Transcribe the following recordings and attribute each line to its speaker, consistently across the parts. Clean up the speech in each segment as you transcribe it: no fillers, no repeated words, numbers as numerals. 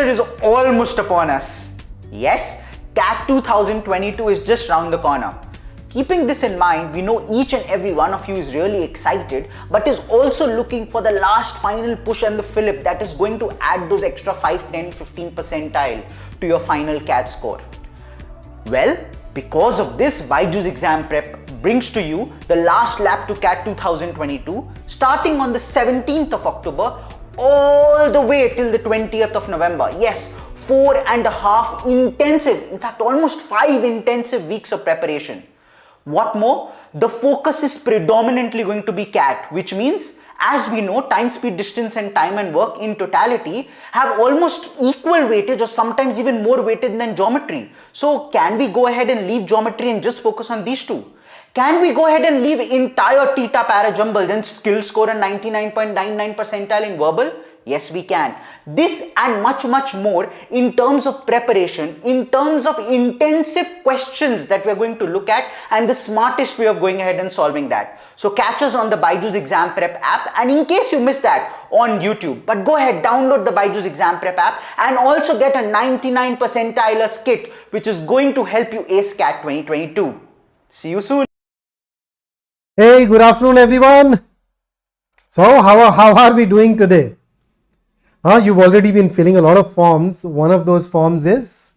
Speaker 1: year is almost upon us. Yes, CAT 2022 is just round the corner. Keeping this in mind, we know each and every one of you is really excited, but is also looking for the last final push and the fillip that is going to add those extra 5, 10, 15 percentile to your final CAT score. Well, because of this, BYJU'S exam prep brings to you the last lap to CAT 2022, starting on the 17th of October all the way till the 20th of November. Yes, 4.5 intensive, in fact almost 5 intensive weeks of preparation. What more, the focus is predominantly going to be CAT, which means, as we know, time, speed, distance and time and work in totality have almost equal weightage or sometimes even more weightage than geometry. So can we go ahead and leave geometry and just focus on these two? Can we go ahead and leave entire theta para jumbles and still score a 99.99 percentile in verbal? Yes, we can. This and much more in terms of preparation, in terms of intensive questions that we're going to look at and the smartest way of going ahead and solving that. So catch us on the BYJU'S exam prep app, and in case you missed that, on YouTube. But go ahead, download the BYJU'S exam prep app and also get a 99 percentilers kit which is going to help you ace CAT 2022. See you soon.
Speaker 2: Hey, good afternoon everyone. So how are we doing today? You've already been filling a lot of forms. One of those forms is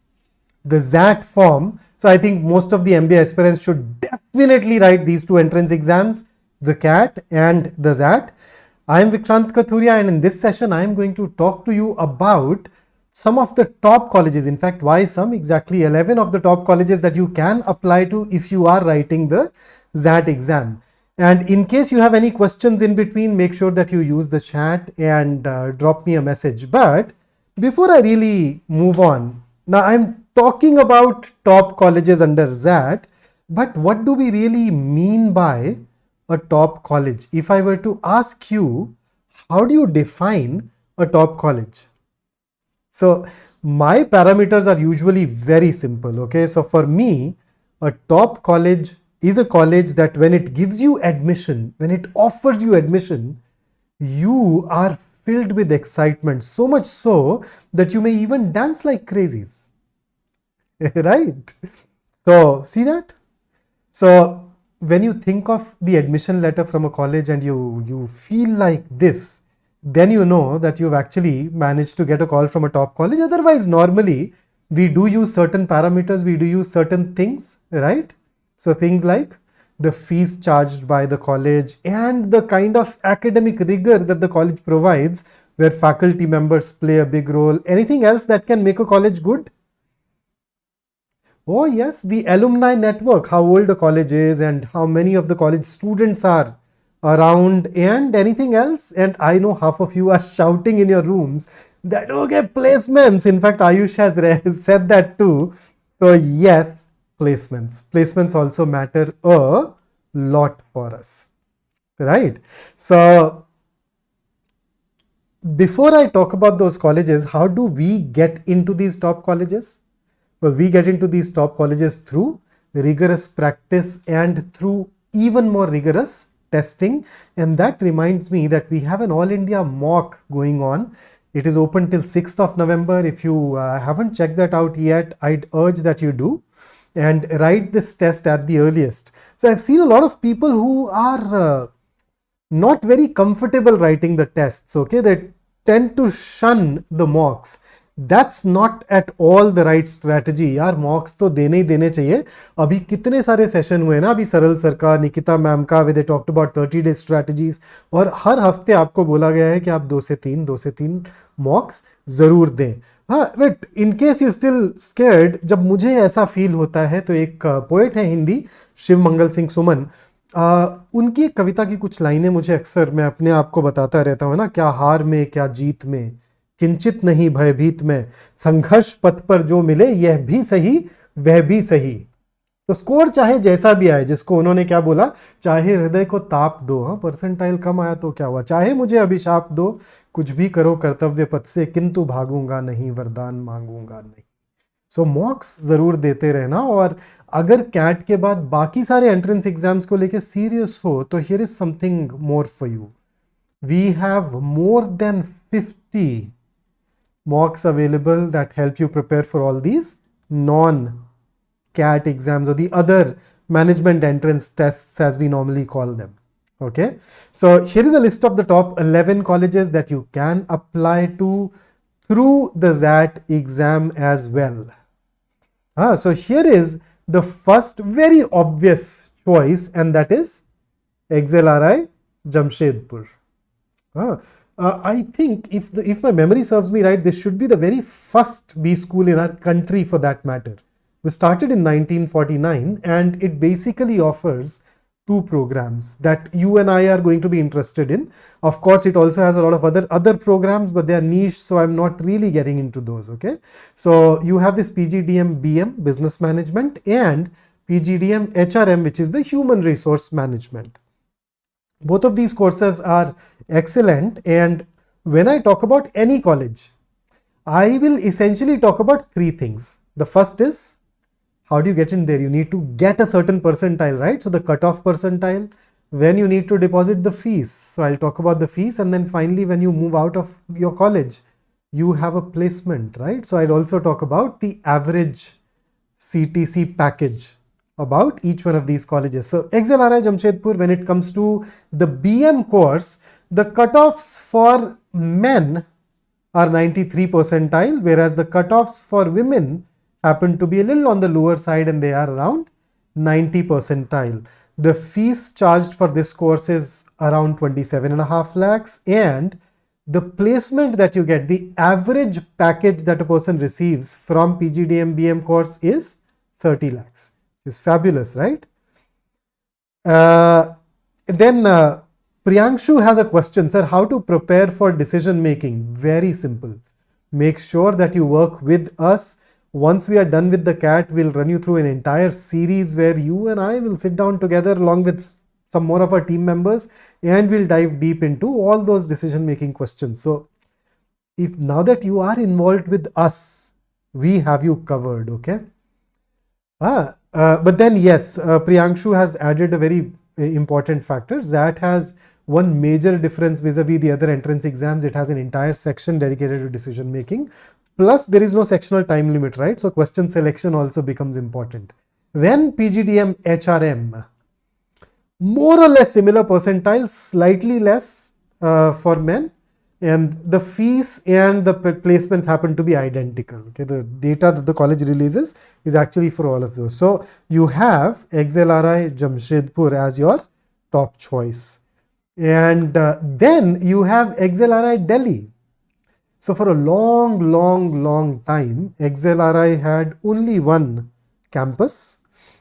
Speaker 2: the XAT form. So I think most of the MBA aspirants should definitely write these two entrance exams, the CAT and the XAT. I am Vikrant Kathuria, and in this session I am going to talk to you about some of the top colleges. In fact, why some? Exactly 11 of the top colleges that you can apply to if you are writing the XAT exam. And in case you have any questions in between, make sure that you use the chat and drop me a message. But before I really move on, now I'm talking about top colleges under XAT, but what do we really mean by a top college? If I were to ask you, how do you define a top college? So my parameters are usually very simple. Okay, so for me, a top college is a college that when it gives you admission, when it offers you admission, you are filled with excitement, so much so that you may even dance like crazies. Right? So see that? So when you think of the admission letter from a college and you feel like this, then you know that you've actually managed to get a call from a top college. Otherwise, normally we do use certain parameters, we do use certain things, right? So things like the fees charged by the college and the kind of academic rigor that the college provides, where faculty members play a big role. Anything else that can make a college good? Oh yes, the alumni network, how old a college is and how many of the college students are around, and anything else. And I know half of you are shouting in your rooms that, okay, placements. In fact, Ayush has said that too. So yes, placements also matter a lot for us, right? So before I talk about those colleges, how do we get into these top colleges? Well, we get into these top colleges through rigorous practice and through even more rigorous testing. And that reminds me that we have an all India mock going on. It is open till 6th of November. If you haven't checked that out yet, I'd urge that you do and write this test at the earliest. So I've seen a lot of people who are not very comfortable writing the tests. Okay, they tend to shun the mocks. That's not at all the right strategy. यार mocks तो देने ही देने चाहिए. अभी कितने सारे session हुए ना, अभी सरल सर का, निकिता मैम का, where they talked about 30-day strategies, और हर हफ्ते आपको बोला गया है कि आप 2 से 3 mocks जरूर दें. हाँ, but in case you still scared, जब मुझे ऐसा फील होता है तो एक पोएट है हिंदी, शिव मंगल सिंह सुमन, उनकी एक कविता की कुछ लाइनें मुझे अक्सर, मैं अपने आप को बताता रहता हूँ ना, क्या हार में क्या जीत में, किंचित नहीं भयभीत में, संघर्ष पथ पर जो मिले यह भी सही वह भी सही. तो स्कोर चाहे जैसा भी आए, जिसको उन्होंने क्या बोला, चाहे हृदय को ताप दो, हाँ परसेंटाइल कम आया तो क्या हुआ, चाहे मुझे अभिशाप दो, कुछ भी करो कर्तव्य पथ से, किंतु भागूंगा नहीं, वरदान मांगूंगा नहीं. सो मॉक्स जरूर देते रहना. और अगर कैट के बाद बाकी सारे एंट्रेंस एग्जाम्स को लेके सीरियस हो तो here is something more for you. We have more than 50 mocks available that help you prepare for all these non-CAT exams or the other management entrance tests as we normally call them. Okay, so here is a list of the top 11 colleges that you can apply to through the XAT exam as well. So here is the first very obvious choice, and that is XLRI Jamshedpur. I think if my memory serves me right, this should be the very first B school in our country for that matter. We started in 1949 and it basically offers two programs that you and I are going to be interested in. Of course, it also has a lot of other programs, but they are niche, so I'm not really getting into those. Okay, so you have this PGDM BM, Business Management, and PGDM HRM, which is the Human Resource Management. Both of these courses are excellent, and when I talk about any college, I will essentially talk about three things. The first is, how do you get in there? You need to get a certain percentile, right? So the cutoff percentile. Then you need to deposit the fees. So I'll talk about the fees, and then finally when you move out of your college, you have a placement, right? So I'd also talk about the average CTC package about each one of these colleges. So XLRI Jamshedpur, when it comes to the BM course, the cutoffs for men are 93 percentile, whereas the cutoffs for women happen to be a little on the lower side and they are around 90 percentile. The fees charged for this course is around 27.5 lakhs, and the placement that you get, the average package that a person receives from PGDM BM course is 30 lakhs. Is fabulous, right? Then Priyanshu has a question, sir, how to prepare for decision making? Very simple. Make sure that you work with us. Once we are done with the CAT, we'll run you through an entire series where you and I will sit down together along with some more of our team members, and we'll dive deep into all those decision making questions. So if now that you are involved with us, we have you covered. Okay. But then yes, Priyanshu has added a very important factor. XAT has one major difference vis-a-vis the other entrance exams. It has an entire section dedicated to decision making. Plus there is no sectional time limit, right? So question selection also becomes important. Then PGDM HRM, more or less similar percentiles, slightly less for men, and the fees and the placement happen to be identical. Okay, the data that the college releases is actually for all of those. So you have XLRI Jamshedpur as your top choice, and then you have XLRI Delhi. So for a long time, XLRI had only one campus,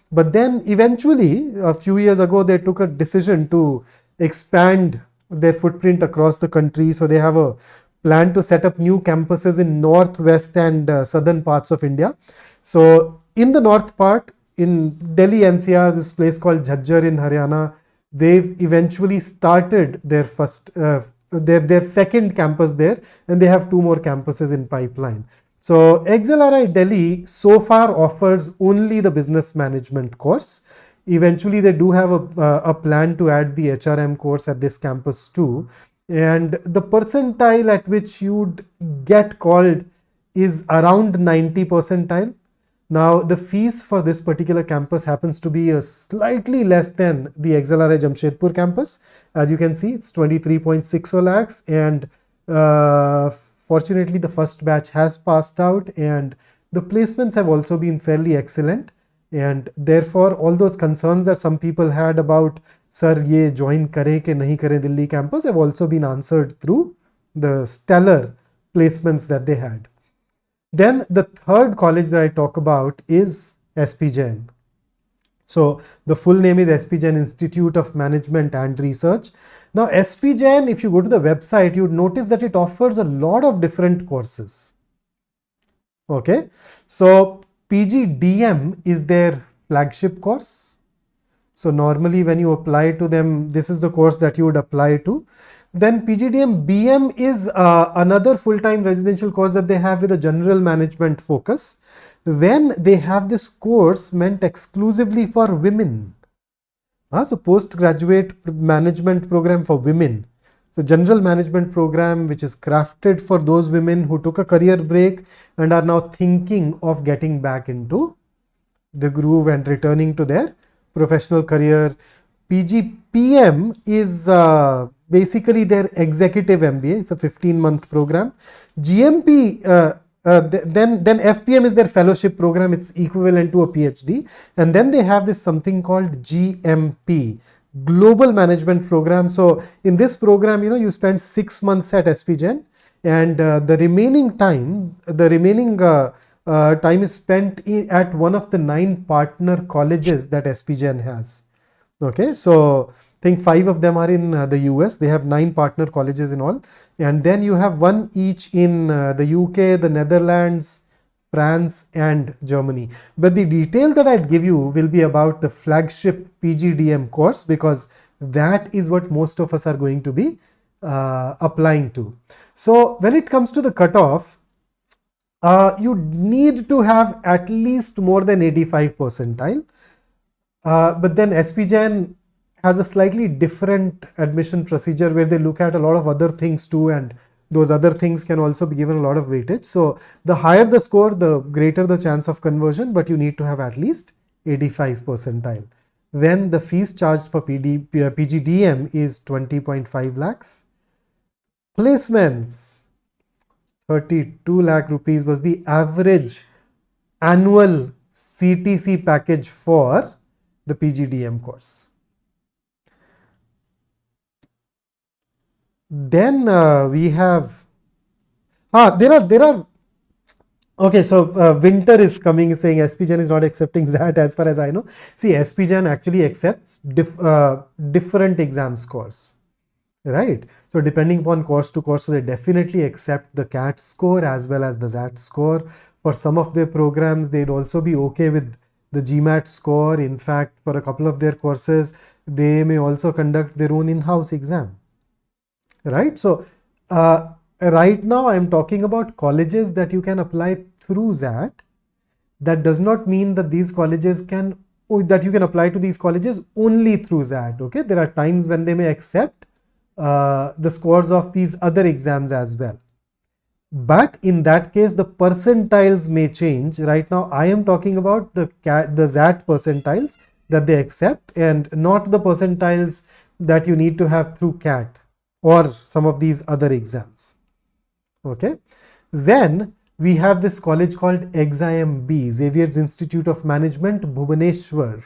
Speaker 2: but then eventually a few years ago they took a decision to expand their footprint across the country. So they have a plan to set up new campuses in north, west and southern parts of India. So in the north part, in Delhi NCR, this place called Jhajjar in Haryana, they've eventually started their first their second campus there, and they have two more campuses in pipeline. So XLRI Delhi so far offers only the business management course. Eventually they do have a plan to add the HRM course at this campus too, and the percentile at which you'd get called is around 90 percentile. Now the fees for this particular campus happens to be slightly less than the XLRI Jamshedpur campus. As you can see, it's 23.60 lakhs, and fortunately the first batch has passed out, and the placements have also been fairly excellent. And therefore all those concerns that some people had about sir ye join kare ke nahi kare Delhi campus have also been answered through the stellar placements that they had. Then the third college that I talk about is SPJIMR. So the full name is SPJIMR Institute of Management and Research. Now SPJIMR, if you go to the website, you would notice that it offers a lot of different courses. Okay, so PGDM is their flagship course. So normally when you apply to them, this is the course that you would apply to. Then PGDM BM is another full-time residential course that they have with a general management focus. Then they have this course meant exclusively for women. So postgraduate management program for women. It's a general management program which is crafted for those women who took a career break and are now thinking of getting back into the groove and returning to their professional career. PGPM is basically their executive MBA. It's a 15-month program. GMP, then FPM is their fellowship program. It's equivalent to a PhD. And then they have this something called GMP, Global Management Program. So in this program, you spend 6 months at SPJIMR, and the remaining time is spent at one of the 9 partner colleges that SPJIMR has. Okay, so I think 5 of them are in the US. They have 9 partner colleges in all, and then you have 1 each in the UK, the Netherlands, France and Germany. But the detail that I'd give you will be about the flagship PGDM course, because that is what most of us are going to be applying to. So when it comes to the cutoff, you need to have at least more than 85 percentile. But then SPJIMR has a slightly different admission procedure where they look at a lot of other things too, and those other things can also be given a lot of weightage. So the higher the score, the greater the chance of conversion, but you need to have at least 85 percentile. Then the fees charged for PGDM is 20.5 lakhs. Placements, 32 lakh rupees was the average annual CTC package for the PGDM course. Then we have, there are, okay, so Winter is coming saying SPJIMR is not accepting XAT as far as I know. See, SPJIMR actually accepts different exam scores, right? So depending upon course to course, so they definitely accept the CAT score as well as the XAT score. For some of their programs, they'd also be okay with the GMAT score. In fact, for a couple of their courses, they may also conduct their own in-house exam, right? So right now I am talking about colleges that you can apply through XAT. That does not mean that these colleges can, that you can apply to these colleges only through XAT. Okay, there are times when they may accept the scores of these other exams as well. But in that case, the percentiles may change. Right now, I am talking about the XAT percentiles that they accept, and not the percentiles that you need to have through CAT or some of these other exams. Okay. Then we have this college called XIMB, Xavier's Institute of Management, Bhubaneswar.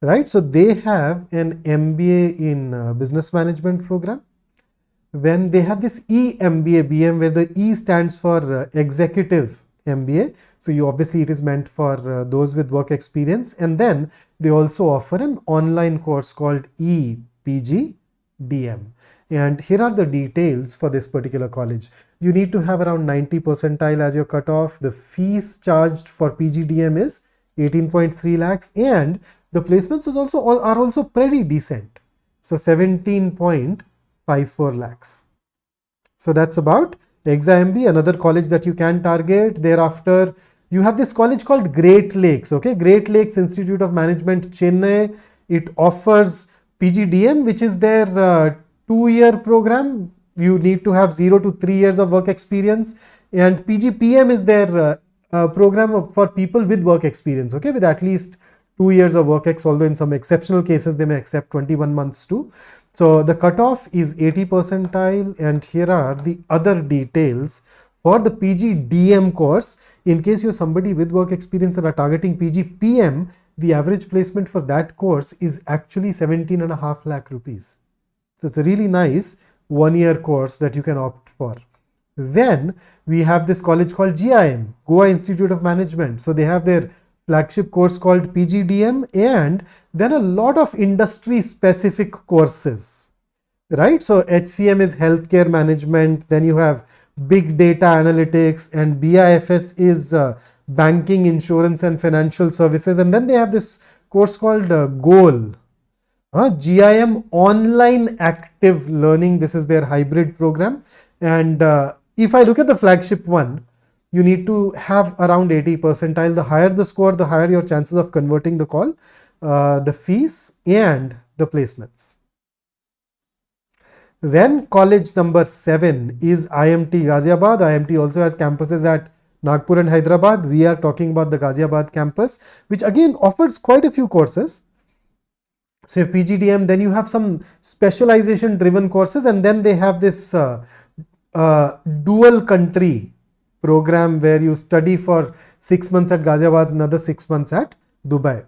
Speaker 2: Right. So they have an MBA in business management program. Then they have this eMBA BM, where the E stands for executive MBA. So it is meant for those with work experience. And then they also offer an online course called ePGDM. And here are the details for this particular college. You need to have around 90 percentile as your cutoff. The fees charged for PGDM is 18.3 lakhs, and the placements are also pretty decent. So 17.54 lakhs. So that's about XIMB, another college that you can target. Thereafter, you have this college called Great Lakes. Okay, Great Lakes Institute of Management, Chennai. It offers PGDM, which is their 2-year program. You need to have 0 to 3 years of work experience, and PGPM is their program for people with work experience. Okay, with at least 2 years of work ex, although in some exceptional cases they may accept 21 months too. So the cutoff is 80 percentile, and here are the other details for the PGDM course. In case you're somebody with work experience and are targeting PGPM, the average placement for that course is actually 17.5 lakh rupees. So it's a really nice 1-year course that you can opt for. Then we have this college called GIM, Goa Institute of Management. So they have their flagship course called PGDM, and then a lot of industry specific courses, right? So HCM is healthcare management, then you have big data analytics, and BIFS is banking, insurance and financial services. And then they have this course called GOAL, GIM Online Active Learning. This is their hybrid program. And if I look at the flagship one, you need to have around 80 percentile. The higher the score, the higher your chances of converting the call, the fees and the placements. Then college number 7 is IMT Ghaziabad. IMT also has campuses at Nagpur and Hyderabad. We are talking about the Ghaziabad campus, which again offers quite a few courses. So if PGDM, then you have some specialization driven courses, and then they have this dual country program where you study for 6 months at Ghaziabad, another 6 months at Dubai.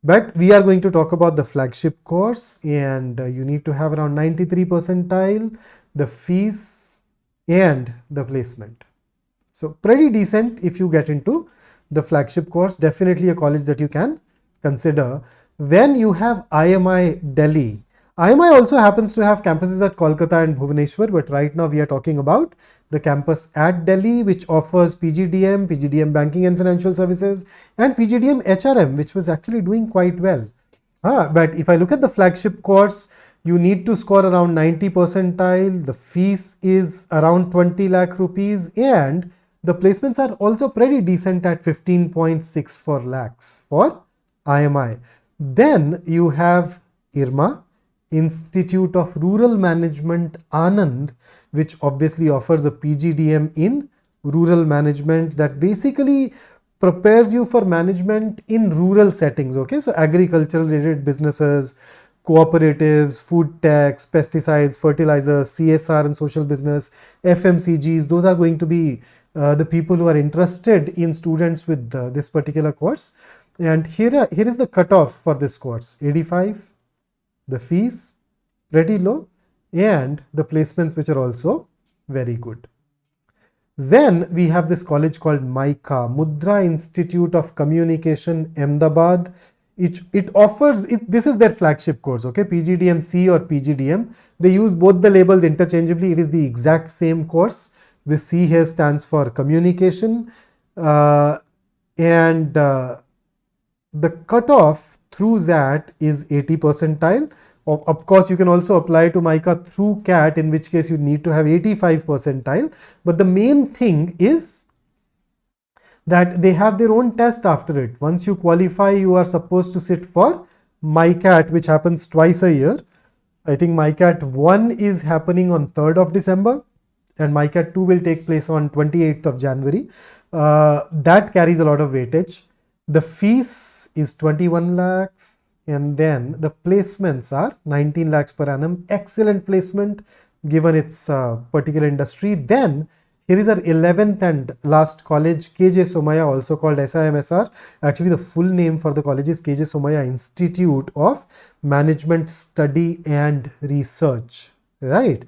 Speaker 2: But we are going to talk about the flagship course, and you need to have around 93 percentile, the fees and the placement. So pretty decent if you get into the flagship course, definitely a college that you can consider. Then you have IMI Delhi. IMI also happens to have campuses at Kolkata and Bhubaneswar, but right now we are talking about the campus at Delhi, which offers PGDM, PGDM Banking and Financial Services, and PGDM HRM, which was actually doing quite well. But if I look at the flagship course, you need to score around 90 percentile. The fees is around 20 lakh rupees, and the placements are also pretty decent at 15.64 lakhs for IMI. Then you have IRMA, Institute of Rural Management Anand, which obviously offers a PGDM in rural management that basically prepares you for management in rural settings. Okay, so agricultural related businesses, cooperatives, food techs, pesticides, fertilizers, CSR and social business, FMCGs, those are going to be the people who are interested in students with this particular course. And here is the cutoff for this course, 85. The fees pretty low, and the placements which are also very good. Then we have this college called MICA, Mudra Institute of Communication, Ahmedabad. It offers, this is their flagship course, okay, PGDM C or PGDM. They use both the labels interchangeably. It is the exact same course. The C here stands for communication, and the cutoff through XAT is 80 percentile. Of course, you can also apply to MICA through CAT, in which case you need to have 85 percentile. But the main thing is that they have their own test after it. Once you qualify, you are supposed to sit for MICAT, which happens twice a year. I think MICAT 1 is happening on 3rd of December, and MICAT 2 will take place on 28th of January. That carries a lot of weightage. The fees is 21 lakhs, and then the placements are 19 lakhs per annum. Excellent placement given its particular industry. Then here is our 11th and last college, KJ Somaiya, also called SIMSR. Actually, the full name for the college is KJ Somaiya Institute of Management Study and Research, right?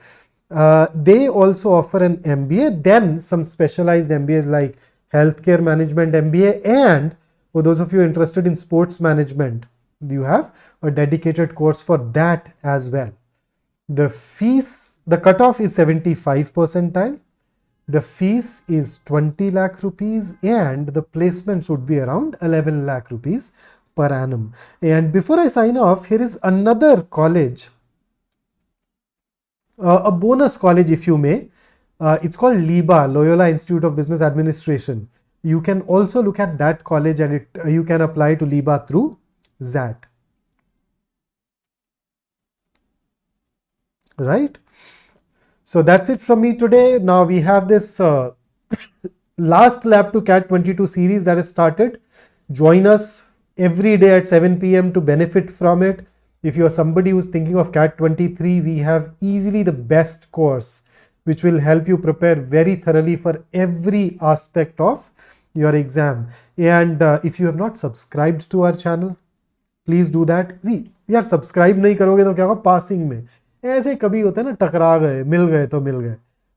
Speaker 2: They also offer an MBA, then some specialized MBAs like Healthcare Management MBA, and for those of you interested in sports management, you have a dedicated course for that as well. The fees, the cutoff is 75 percentile. The fees is 20 lakh rupees, and the placements would be around 11 lakh rupees per annum. And before I sign off, here is another college, a bonus college if you may. It's called LIBA, Loyola Institute of Business Administration. You can also look at that college, and you can apply to LIBA through XAT. Right? So that's it from me today. Now we have this last lab to CAT 22 series that has started. Join us every day at 7 p.m. to benefit from it. If you are somebody who's thinking of CAT 23, we have easily the best course which will help you prepare very thoroughly for every aspect of your exam. And if you have not subscribed to our channel, please do that. See, यार subscribe नहीं करोगे तो क्या होगा, passing में ऐसे कभी होता है ना, टकरा गए, मिल गए तो मिल गए.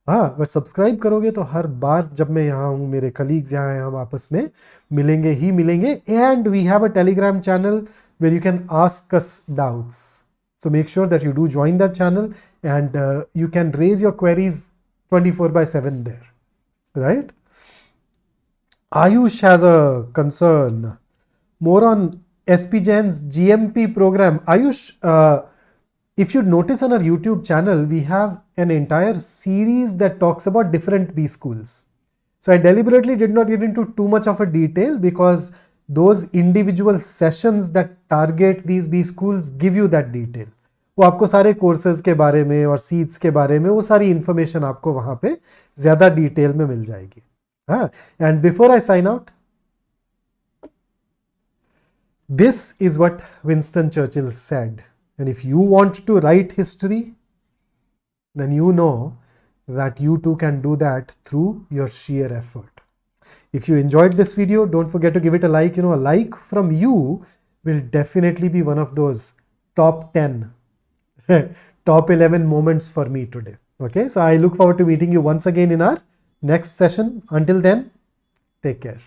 Speaker 2: हाँ, बट सब्सक्राइब करोगे तो हर बार जब मैं यहाँ हूँ, मेरे कलीग्स यहाँ हैं, हम आपस में मिलेंगे ही मिलेंगे. And we have a Telegram channel where you can ask us doubts. So make sure that you do join that channel, and you can raise your queries 24/7 there, right? Ayush has a concern more on SPJIMR's GMP program. Ayush, if you notice on our YouTube channel, we have an entire series that talks about different B schools. So I deliberately did not get into too much of a detail because those individual sessions that target these B schools give you that detail. वो आपको सारे courses के बारे में और seats के बारे में वो सारी इंफॉर्मेशन आपको वहां पे ज़्यादा डिटेल में मिल जाएगी. हाँ, and before I sign out, this is what Winston Churchill said. And if you want to write history, then you know that you too can do that through your sheer effort. If you enjoyed this video, don't forget to give it a like. A like from you will definitely be one of those top 10, top 11 moments for me today. Okay, so I look forward to meeting you once again in our next session. Until then, take care.